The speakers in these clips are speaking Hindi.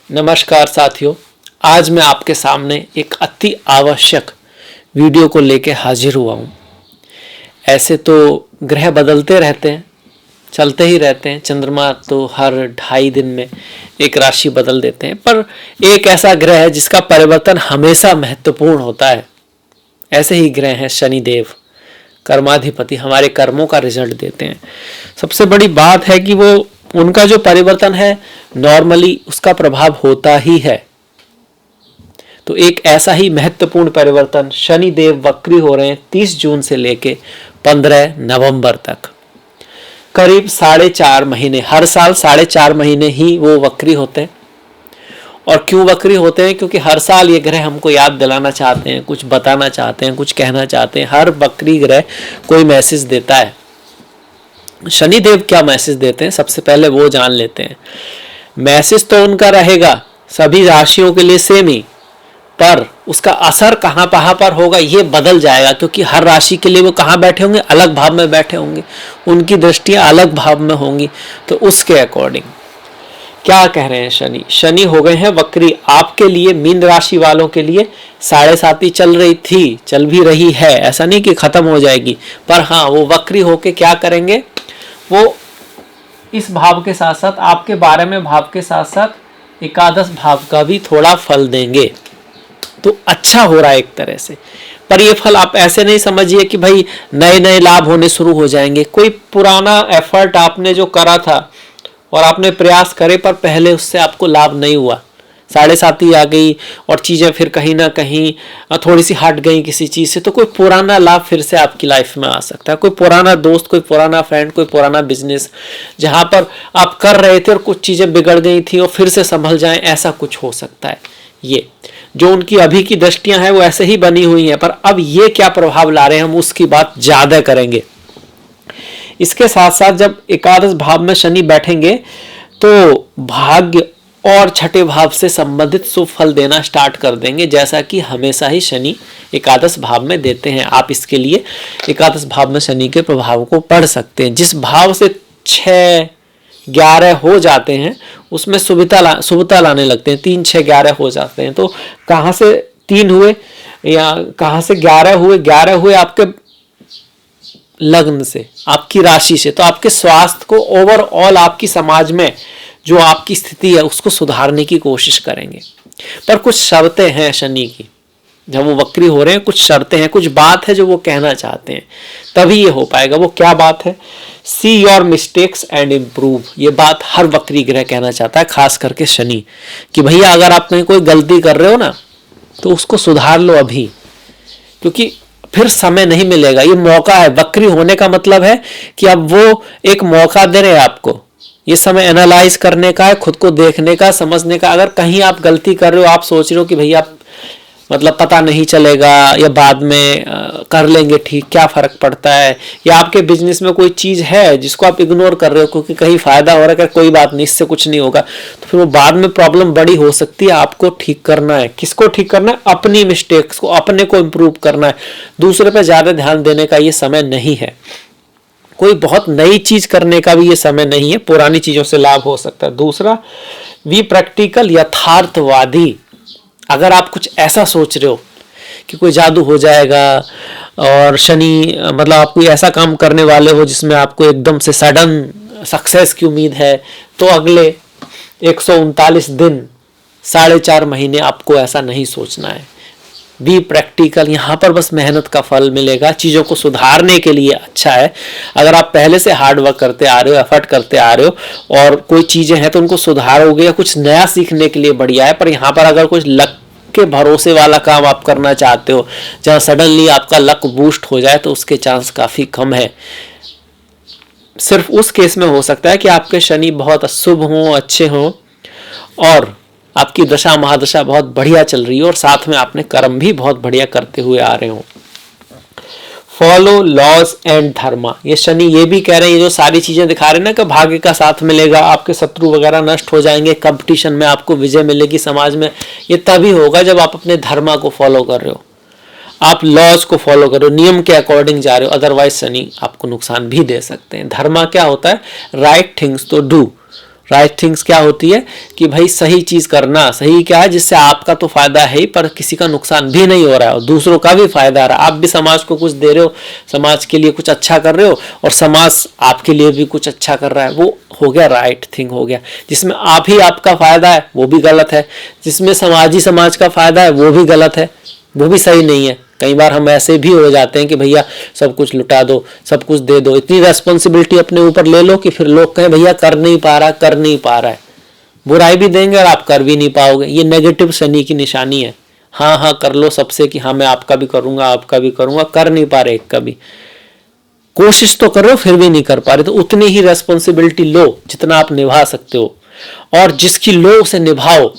नमस्कार साथियों, आज मैं आपके सामने एक अति आवश्यक वीडियो को लेकर हाजिर हुआ हूँ। ऐसे तो ग्रह बदलते रहते हैं, चलते ही रहते हैं। चंद्रमा तो हर 2.5 दिन में एक राशि बदल देते हैं, पर एक ऐसा ग्रह है जिसका परिवर्तन हमेशा महत्वपूर्ण होता है। ऐसे ही ग्रह हैं शनिदेव, कर्माधिपति, हमारे कर्मों का रिजल्ट देते हैं। सबसे बड़ी बात है कि वो उनका जो परिवर्तन है नॉर्मली उसका प्रभाव होता ही है। तो एक ऐसा ही महत्वपूर्ण परिवर्तन शनिदेव वक्री हो रहे हैं 30 जून से लेके 15 नवंबर तक, करीब 4.5 महीने। हर साल 4.5 महीने ही वो वक्री होते हैं। और क्यों वक्री होते हैं? क्योंकि हर साल ये ग्रह हमको याद दिलाना चाहते हैं, कुछ बताना चाहते हैं, कुछ कहना चाहते हैं। हर वक्री ग्रह कोई मैसेज देता है। शनिदेव क्या मैसेज देते हैं, सबसे पहले वो जान लेते हैं। मैसेज तो उनका रहेगा सभी राशियों के लिए सेम ही, पर उसका असर कहाँ पर होगा ये बदल जाएगा, क्योंकि हर राशि के लिए वो कहाँ बैठे होंगे, अलग भाव में बैठे होंगे, उनकी दृष्टियां अलग भाव में होंगी। तो उसके अकॉर्डिंग क्या कह रहे हैं शनि? शनि हो गए हैं वक्री। आपके लिए, मीन राशि वालों के लिए 7.5 चल रही थी, चल भी रही है, ऐसा नहीं कि खत्म हो जाएगी, पर हाँ वो वक्री होके क्या करेंगे, वो इस भाव के साथ साथ आपके 12वें भाव के साथ साथ एकादश भाव का भी थोड़ा फल देंगे। तो अच्छा हो रहा है एक तरह से। पर ये फल आप ऐसे नहीं समझिए कि भाई नए नए लाभ होने शुरू हो जाएंगे। कोई पुराना एफर्ट आपने जो करा था और आपने प्रयास करे पर पहले उससे आपको लाभ नहीं हुआ, 7.5 आ गई और चीज़ें फिर कहीं ना कहीं थोड़ी सी हट गई किसी चीज़ से, तो कोई पुराना लाभ फिर से आपकी लाइफ में आ सकता है। कोई पुराना दोस्त, कोई पुराना फ्रेंड, कोई पुराना बिजनेस जहाँ पर आप कर रहे थे और कुछ चीज़ें बिगड़ गई थी और फिर से संभल जाएं, ऐसा कुछ हो सकता है। ये जो उनकी अभी की दृष्टियां हैं वो ऐसे ही बनी हुई हैं, पर अब ये क्या प्रभाव ला रहे हैं हम उसकी बात ज़्यादा करेंगे। इसके साथ साथ जब एकादश भाव में शनि बैठेंगे तो भाग्य और छठे भाव से संबंधित शुभ फल देना स्टार्ट कर देंगे, जैसा कि हमेशा ही शनि एकादश भाव में देते हैं। आप इसके लिए एकादश भाव में शनि के प्रभाव को पढ़ सकते हैं। जिस भाव से 6, 11 हो जाते हैं उसमें शुभता लाने लगते हैं। 3, 6, 11 हो जाते हैं। तो कहाँ से 3 हुए या कहाँ से 11 हुए? 11 हुए आपके लग्न से, आपकी राशि से। तो आपके स्वास्थ्य को, ओवरऑल आपकी समाज में जो आपकी स्थिति है उसको सुधारने की कोशिश करेंगे। पर कुछ शर्तें हैं शनि की, जब वो वक्री हो रहे हैं कुछ शर्तें हैं, कुछ बात है जो वो कहना चाहते हैं, तभी ये हो पाएगा। वो क्या बात है? See your mistakes and improve. ये बात हर वक्री ग्रह कहना चाहता है, खास करके शनि, कि भैया अगर आप कहीं कोई गलती कर रहे हो ना तो उसको सुधार लो अभी, क्योंकि फिर समय नहीं मिलेगा। ये मौका है। वक्री होने का मतलब है कि अब वो एक मौका दे रहे हैं आपको। ये समय एनालाइज करने का है, खुद को देखने का, समझने का। अगर कहीं आप गलती कर रहे हो, आप सोच रहे हो कि भैया मतलब पता नहीं चलेगा या बाद में कर लेंगे ठीक, क्या फर्क पड़ता है, या आपके बिजनेस में कोई चीज़ है जिसको आप इग्नोर कर रहे हो क्योंकि कहीं फायदा हो रहा है, कोई बात नहीं, इससे कुछ नहीं होगा, तो फिर वो बाद में प्रॉब्लम बड़ी हो सकती है। आपको ठीक करना है। किसको ठीक करना है? अपनी मिस्टेक्स को, अपने को इम्प्रूव करना है। दूसरे पर ज़्यादा ध्यान देने का ये समय नहीं है। कोई बहुत नई चीज करने का भी ये समय नहीं है। पुरानी चीजों से लाभ हो सकता है। दूसरा, वी प्रैक्टिकल, यथार्थवादी। अगर आप कुछ ऐसा सोच रहे हो कि कोई जादू हो जाएगा और शनि मतलब आप कोई ऐसा काम करने वाले हो जिसमें आपको एकदम से सडन सक्सेस की उम्मीद है, तो अगले 139 दिन, 4.5 महीने आपको ऐसा नहीं सोचना है। Be practical. यहाँ पर बस मेहनत का फल मिलेगा। चीज़ों को सुधारने के लिए अच्छा है। अगर आप पहले से हार्ड वर्क करते आ रहे हो, एफर्ट करते आ रहे हो और कोई चीज़ें हैं तो उनको सुधारोगे या कुछ नया सीखने के लिए बढ़िया है। पर यहाँ पर अगर कुछ लक के भरोसे वाला काम आप करना चाहते हो जहाँ सडनली आपका लक बूस्ट हो जाए, तो उसके चांस काफ़ी कम है। सिर्फ उस केस में हो सकता है कि आपके शनि बहुत शुभ हों, अच्छे हों और आपकी दशा महादशा बहुत बढ़िया चल रही है और साथ में आपने कर्म भी बहुत बढ़िया करते हुए आ रहे हो। फॉलो लॉज एंड धर्मा। ये शनि ये भी कह रहे हैं, ये जो सारी चीजें दिखा रहे हैं ना कि भाग्य का साथ मिलेगा, आपके शत्रु वगैरह नष्ट हो जाएंगे, कंपटीशन में आपको विजय मिलेगी समाज में, ये तभी होगा जब आप अपने धर्मा को फॉलो कर रहे हो, आप लॉज को फॉलो करो, नियम के अकॉर्डिंग जा रहे हो। अदरवाइज शनि आपको नुकसान भी दे सकते हैं। धर्मा क्या होता है? राइट थिंग्स तो डू, राइट थिंग्स क्या होती है कि भाई सही चीज करना। सही क्या है, जिससे आपका तो फायदा है ही पर किसी का नुकसान भी नहीं हो रहा है और दूसरों का भी फायदा आ रहा है। आप भी समाज को कुछ दे रहे हो, समाज के लिए कुछ अच्छा कर रहे हो और समाज आपके लिए भी कुछ अच्छा कर रहा है, वो हो गया राइट थिंग हो गया। जिसमें आप ही आपका फायदा है वो भी गलत है, जिसमें समाज का फायदा है वो भी गलत है, वो भी सही नहीं है। कई बार हम ऐसे भी हो जाते हैं कि भैया सब कुछ लुटा दो, सब कुछ दे दो, इतनी रेस्पॉन्सिबिलिटी अपने ऊपर ले लो कि फिर लोग कहें भैया कर नहीं पा रहा है। बुराई भी देंगे और आप कर भी नहीं पाओगे। ये नेगेटिव शनि की निशानी है। हाँ हाँ कर लो सबसे कि हाँ मैं आपका भी करूंगा, आपका भी करूंगा, कर नहीं पा रहे एक का भी। कोशिश तो करो फिर भी नहीं कर पा रहे, तो उतनी ही रेस्पॉन्सिबिलिटी लो जितना आप निभा सकते हो, और जिसकी लो उसे निभाओ।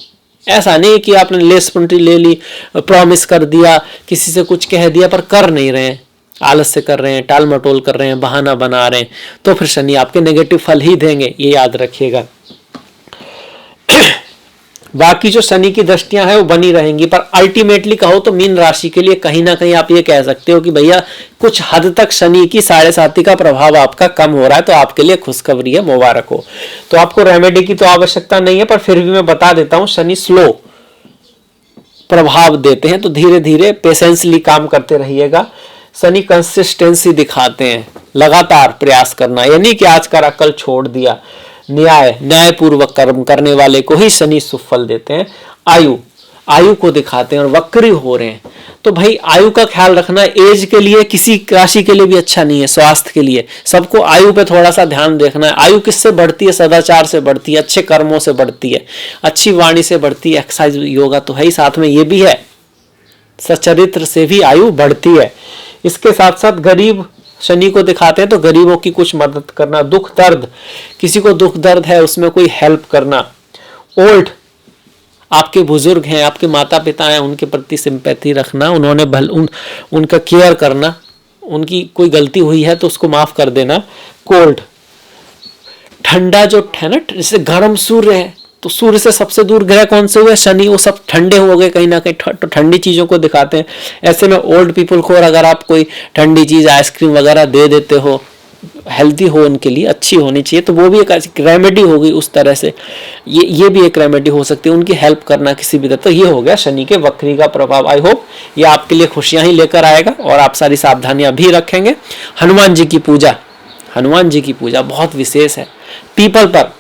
ऐसा नहीं कि आपने लेसपंटी ले ली, प्रॉमिस कर दिया, किसी से कुछ कह दिया पर कर नहीं रहे हैं, आलस से कर रहे हैं, टाल मटोल कर रहे हैं, बहाना बना रहे हैं, तो फिर शनि आपके नेगेटिव फल ही देंगे, ये याद रखिएगा। बाकी जो शनि की दृष्टियां हैं वो बनी रहेंगी, पर अल्टीमेटली कहो तो मीन राशि के लिए कहीं ना कहीं आप ये कह सकते हो कि भैया कुछ हद तक शनि की 7.5 का प्रभाव आपका कम हो रहा है, तो आपके लिए खुशखबरी है, मुबारक हो। तो आपको रेमेडी की तो आवश्यकता नहीं है, पर फिर भी मैं बता देता हूं, शनि स्लो प्रभाव देते हैं, तो धीरे धीरे पेशेंसली काम करते रहिएगा। शनि कंसिस्टेंसी दिखाते हैं, लगातार प्रयास करना, यानी कि आज कर कल छोड़ दिया। न्यायपूर्वक कर्म करने वाले को ही शनि सुफल देते हैं। आयु को दिखाते हैं और वक्री हो रहे हैं, तो भाई आयु का ख्याल रखना एज के लिए किसी राशि के लिए भी अच्छा नहीं है, स्वास्थ्य के लिए सबको आयु पे थोड़ा सा ध्यान देखना है। आयु किससे बढ़ती है? सदाचार से बढ़ती है, अच्छे कर्मों से बढ़ती है, अच्छी वाणी से बढ़ती है, एक्सरसाइज योगा तो है ही, साथ में ये भी है सच्चरित्र से भी आयु बढ़ती है। इसके साथ साथ गरीब शनि को दिखाते हैं, तो गरीबों की कुछ मदद करना, दुख दर्द, किसी को दुख दर्द है उसमें कोई हेल्प करना। ओल्ड आपके बुजुर्ग हैं, आपके माता पिता हैं, उनके प्रति सिंपैथी रखना, उन्होंने उनका केयर करना, उनकी कोई गलती हुई है तो उसको माफ कर देना। कोल्ड ठंडा जो है ना, जैसे गर्म सूर्य है, तो सूर्य से सबसे दूर ग्रह कौन से हुए? शनि, वो सब ठंडे हो गए कहीं ना कहीं, तो ठंडी चीजों को दिखाते हैं। ऐसे में ओल्ड पीपल को अगर आप कोई ठंडी चीज आइसक्रीम वगैरह दे देते हो, हेल्दी हो, उनके लिए अच्छी होनी चाहिए, तो वो भी एक रेमेडी होगी उस तरह से। ये भी एक रेमेडी हो सकती है, उनकी हेल्प करना किसी भी तरह। तो ये हो गया शनि के वक्री का प्रभाव। आई होप ये आपके लिए खुशियां ही लेकर आएगा और आप सारी सावधानियां भी रखेंगे। हनुमान जी की पूजा बहुत विशेष है। पीपल पर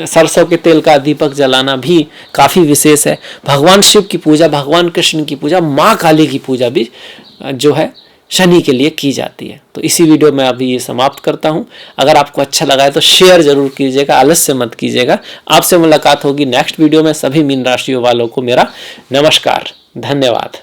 सरसों के तेल का दीपक जलाना भी काफी विशेष है। भगवान शिव की पूजा, भगवान कृष्ण की पूजा, माँ काली की पूजा भी जो है शनि के लिए की जाती है। तो इसी वीडियो में अभी ये समाप्त करता हूं। अगर आपको अच्छा लगा है तो शेयर जरूर कीजिएगा, आलस्य मत कीजिएगा। आपसे मुलाकात होगी नेक्स्ट वीडियो में। सभी मीन राशियों वालों को मेरा नमस्कार, धन्यवाद।